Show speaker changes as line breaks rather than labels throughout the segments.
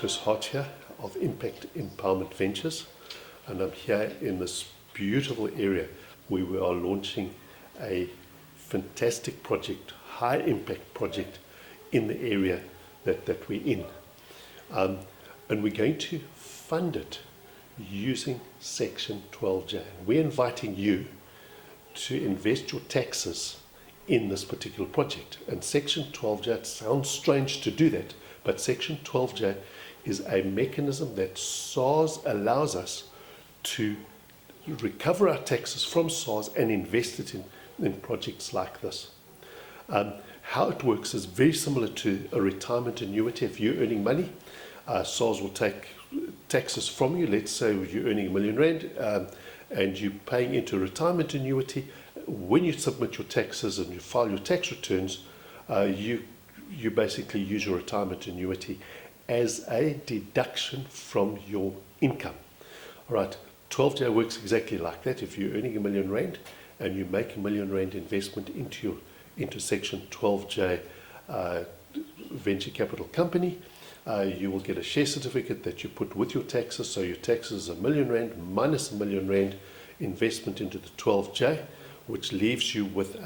Chris Hart here of Impact Empowerment Ventures, and I'm here in this beautiful area where we are launching a fantastic project, high impact project in the area that we're in. And we're going to fund it using Section 12J. We're inviting you to invest your taxes in this particular project. And Section 12J, it sounds strange to do that, but Section 12J is a mechanism that SARS allows us to recover our taxes from SARS and invest it in projects like this. How it works is very similar to a retirement annuity. If you're earning money, SARS will take taxes from you. Let's say you're earning R1 million and you're paying into a retirement annuity. When you submit your taxes and you file your tax returns, you basically use your retirement annuity as a deduction from your income. All right, 12J works exactly like that. If you're earning R1 million and you make R1 million investment into Section 12J venture capital company, you will get a share certificate that you put with your taxes. So your taxes are R1 million minus R1 million investment into the 12J, which leaves you with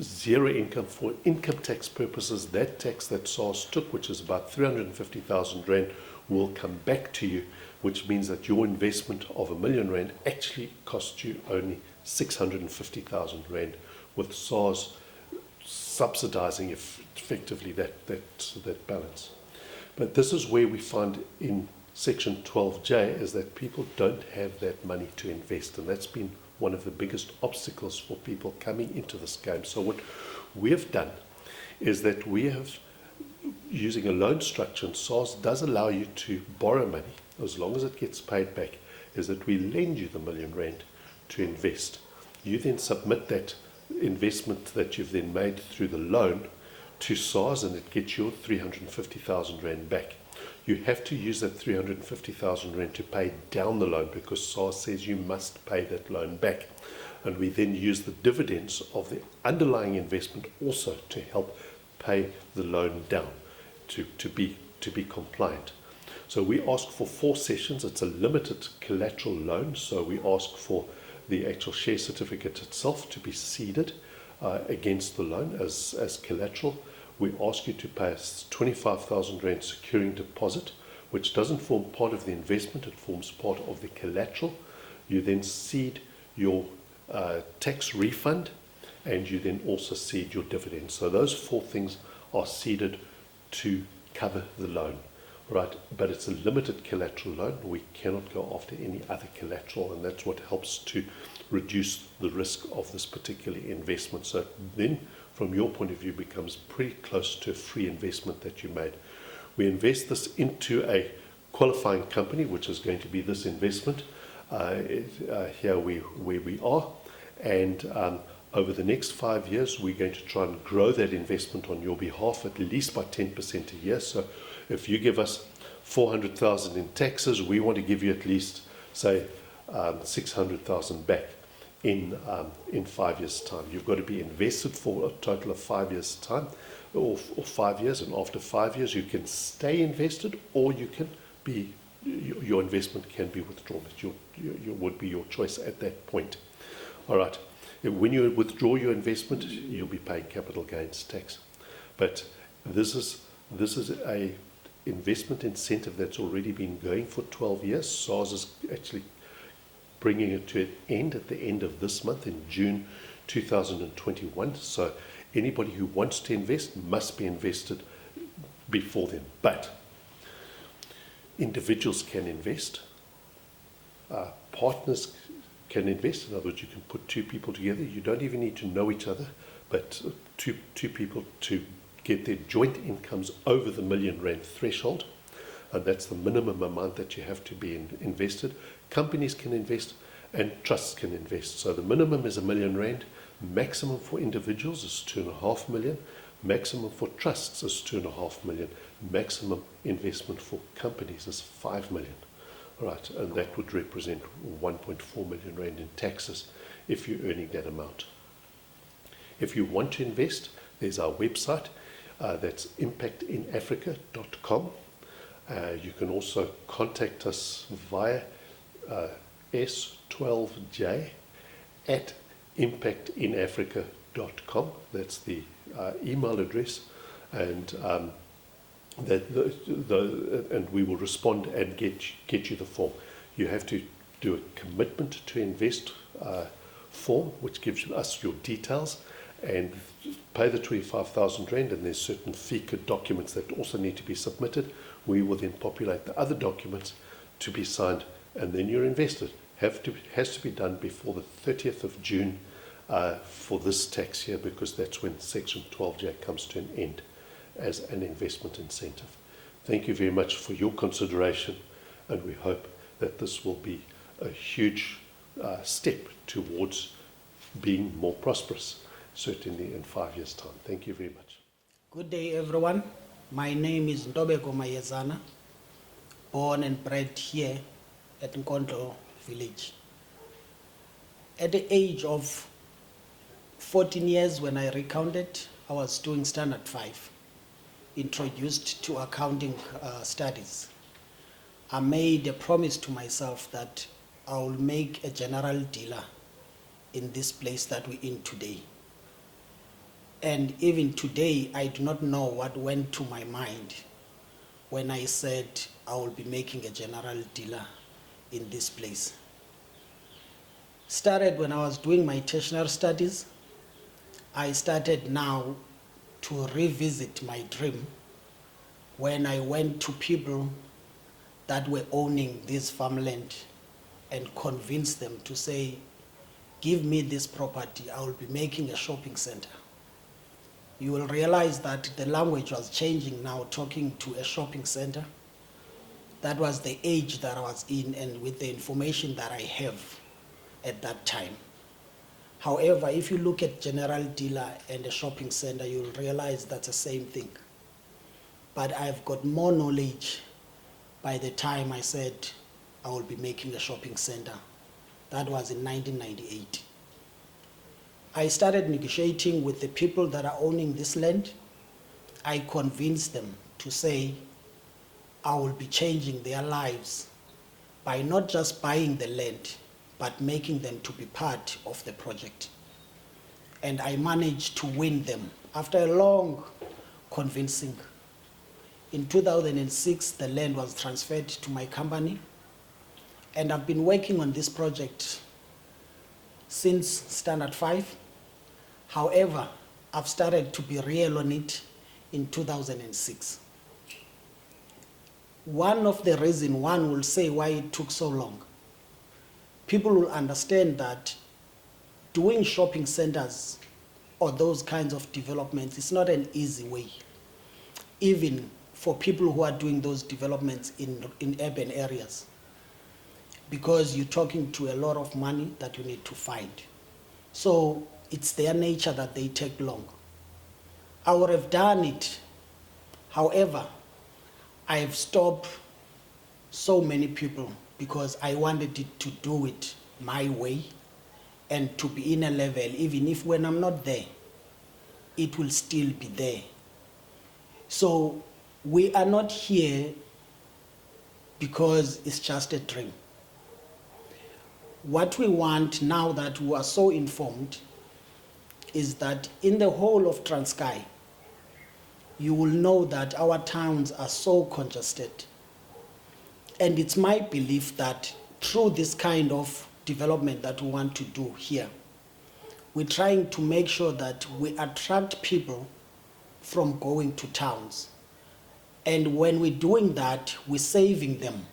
zero income for income tax purposes. That tax that SARS took, which is about 350,000 Rand, will come back to you, which means that your investment of R1 million actually cost you only 650,000 Rand, with SARS subsidizing effectively that balance. But this is where we find in Section 12J is that people don't have that money to invest, and that's been one of the biggest obstacles for people coming into this game. So what we have done is that we have, using a loan structure, and SARS does allow you to borrow money as long as it gets paid back, is that we lend you the R1 million to invest. You then submit that investment that you've then made through the loan to SARS, and it gets your 350,000 Rand back. You have to use that 350,000 Rand to pay down the loan, because SARS says you must pay that loan back. And we then use the dividends of the underlying investment also to help pay the loan down to be compliant. So we ask for 4 sessions. It's a limited collateral loan, so we ask for the actual share certificate itself to be seeded against the loan as collateral. We ask you to pay us 25,000 Rand securing deposit, which doesn't form part of the investment, it forms part of the collateral. You then seed your tax refund, and you then also seed your dividends. So those 4 things are seeded to cover the loan, right? But it's a limited collateral loan. We cannot go after any other collateral, and that's what helps to reduce the risk of this particular investment. So then, from your point of view, becomes pretty close to a free investment that you made. We invest this into a qualifying company, which is going to be this investment here where we are, and over the next 5 years, we're going to try and grow that investment on your behalf at least by 10% a year. So if you give us 400,000 in taxes, we want to give you at least, say, 600,000 back in 5 years' time. You've got to be invested for a total of 5 years' time, or 5 years, and after 5 years you can stay invested, or you can be, your investment can be withdrawn. It would be your choice at that point. All right. When you withdraw your investment, you'll be paying capital gains tax. But this is a investment incentive that's already been going for 12 years. SARS is actually bringing it to an end at the end of this month, in June 2021. So anybody who wants to invest must be invested before then. But individuals can invest, partners can invest. In other words, you can put 2 people together. You don't even need to know each other, but two people to get their joint incomes over the R1 million threshold, and that's the minimum amount that you have to be invested. Companies can invest, and trusts can invest. So the minimum is R1 million. Maximum for individuals is 2.5 million. Maximum for trusts is 2.5 million. Maximum investment for companies is 5 million. Right, and that would represent 1.4 million Rand in taxes if you're earning that amount. If you want to invest, there's our website. That's impactinafrica.com. You can also contact us via S12J at impactinafrica.com. That's the email address, and and we will respond and get you the form. You have to do a commitment to invest form, which gives us your details, and pay the 25,000 Rand, and there's certain FICA documents that also need to be submitted. We will then populate the other documents to be signed, and then you're invested. Has to be done before the 30th of June for this tax year, because that's when Section 12J comes to an end as an investment incentive. Thank you very much for your consideration, and we hope that this will be a huge step towards being more prosperous, certainly in 5 years' time. Thank you very much.
Good day, everyone. My name is Magebheza, born and bred here at Nkontlo village. At the age of 14 years, when I recounted, I was doing Standard 5, introduced to accounting studies. I made a promise to myself that I will make a general dealer in this place that we're in today. And even today, I do not know what went to my mind when I said I will be making a general dealer in this place. Started when I was doing my tertiary studies. I started now to revisit my dream when I went to people that were owning this farmland and convinced them to say, give me this property, I will be making a shopping center. You will realize that the language was changing now, talking to a shopping center. That was the age that I was in, and with the information that I have at that time. However, if you look at general dealer and a shopping center, you'll realize that's the same thing. But I've got more knowledge by the time I said I will be making a shopping center. That was in 1998. I started negotiating with the people that are owning this land. I convinced them to say I will be changing their lives by not just buying the land, but making them to be part of the project. And I managed to win them after a long convincing. In 2006, the land was transferred to my company, and I've been working on this project since Standard 5. However, I've started to be real on it in 2006. One of the reasons one will say why it took so long, people will understand that doing shopping centers or those kinds of developments is not an easy way, even for people who are doing those developments in urban areas, because you're talking to a lot of money that you need to find. So it's their nature that they take long. I would have done it. However, I have stopped so many people because I wanted it to do it my way and to be in a level, even if when I'm not there, it will still be there. So we are not here because it's just a dream. What we want now that we are so informed is that in the whole of Transkei, you will know that our towns are so congested. And it's my belief that through this kind of development that we want to do here, we're trying to make sure that we attract people from going to towns. And when we're doing that, we're saving them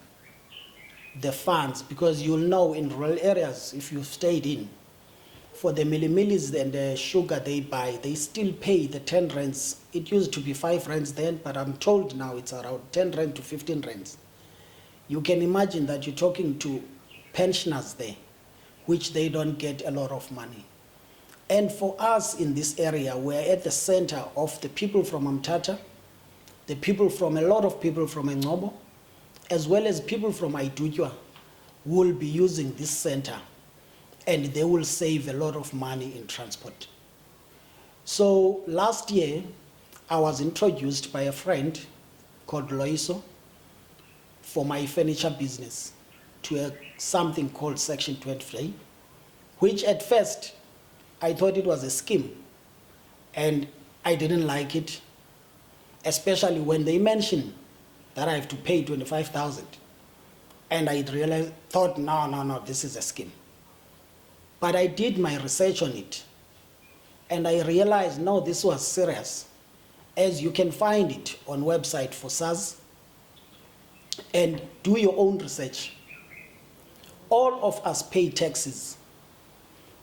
the funds, because you'll know in rural areas, if you've stayed in, for the millis and the sugar they buy, they still pay the 10 rands. It used to be 5 rands then, but I'm told now it's around 10 rand to 15 rands. You can imagine that you're talking to pensioners there, which they don't get a lot of money. And for us in this area, we're at the center of the people from Amtata, the people from, a lot of people from Engcobo, as well as people from Aidutjwa will be using this center, and they will save a lot of money in transport. So last year, I was introduced by a friend called Loiso for my furniture business to something called Section 12J, which at first I thought it was a scheme, and I didn't like it, especially when they mentioned that I have to pay 25,000. And I thought, no, this is a scheme. But I did my research on it, and I realized, no, this was serious, as you can find it on website for SARS, and do your own research. All of us pay taxes,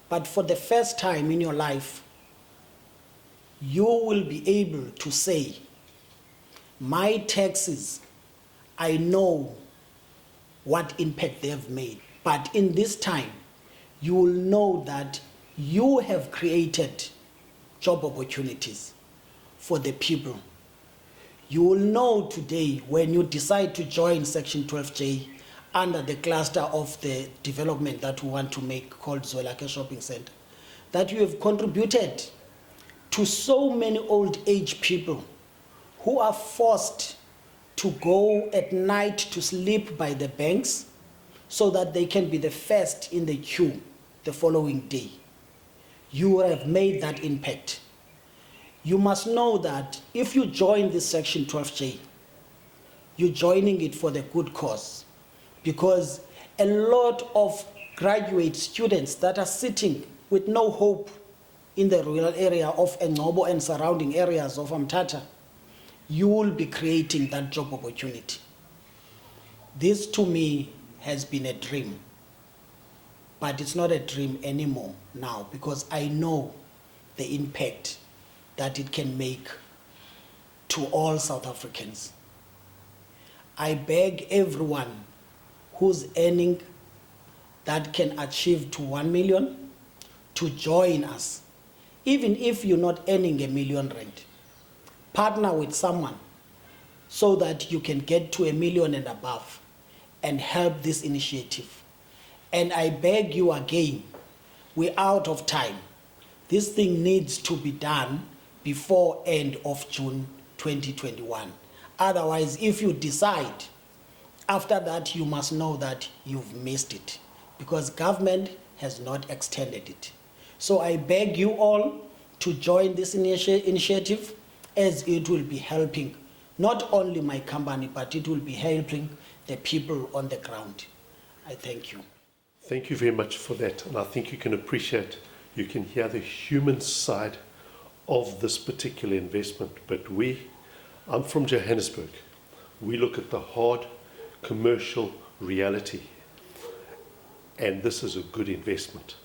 but for the first time in your life, you will be able to say, my taxes, I know what impact they have made. But in this time, you will know that you have created job opportunities for the people. You will know today when you decide to join Section 12J under the cluster of the development that we want to make called Zwelakhe Shopping Center, that you have contributed to so many old age people who are forced to go at night to sleep by the banks so that they can be the first in the queue the following day. You have made that impact. You must know that if you join this Section 12J, you're joining it for the good cause, because a lot of graduate students that are sitting with no hope in the rural area of Engcobo and surrounding areas of Mthatha, you will be creating that job opportunity. This to me has been a dream, but it's not a dream anymore now, because I know the impact that it can make to all South Africans. I beg everyone who's earning that can achieve to 1 million to join us. Even if you're not earning R1 million, partner with someone so that you can get to 1 million and above and help this initiative. And I beg you again, we're out of time. This thing needs to be done before end of June 2021. Otherwise, if you decide, after that you must know that you've missed it, because government has not extended it. So I beg you all to join this initiative, as it will be helping not only my company, but it will be helping the people on the ground. I thank you.
Thank you very much for that. And I think you can appreciate, you can hear the human side of this particular investment. But I'm from Johannesburg. We look at the hard commercial reality. And this is a good investment.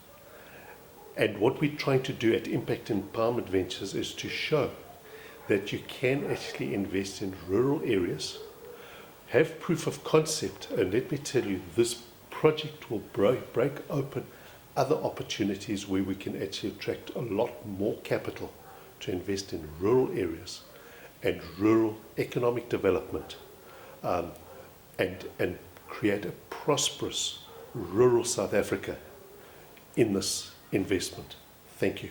And what we're trying to do at Impact Empowerment Ventures is to show that you can actually invest in rural areas, have proof of concept, and let me tell you, this project will break open other opportunities where we can actually attract a lot more capital to invest in rural areas and rural economic development, and create a prosperous rural South Africa in this investment. Thank you.